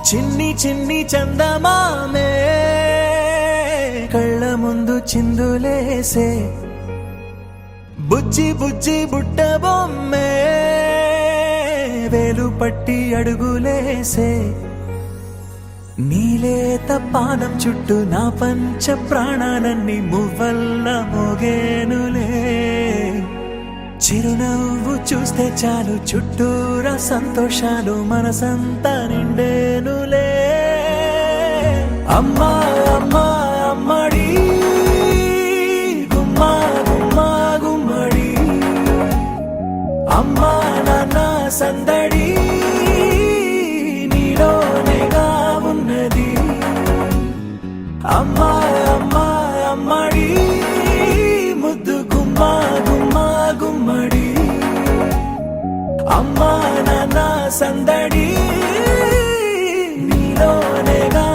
చిన్ని చిన్ని చందమామే కళ్ళ ముందు చిందులేసే బుజ్జి బుజ్జి బుట్ట బొమ్మే వేలు పట్టి అడుగులేసే నీలేత పాదం చుట్టూ నా పంచ ప్రాణాలన్నీ మువ్వల్ల మోగేనులే చిరునవ్వు చూస్తే చాలు చుట్టూరా సంతోషాలు మనసంతా నిండేనులే అమ్మా అమ్మా అమ్మడి గుమ్మా గుమ్మా గుమ్మడి అమ్మా నాన్న సందడి నీలోనేగా ఉన్నది అమ్మా అమ్మా అమ్మడి ముద్దు గుమ్మా గుమ్మా గుమ్మడి అమ్మా నాన్న సందడి నీలోనేగా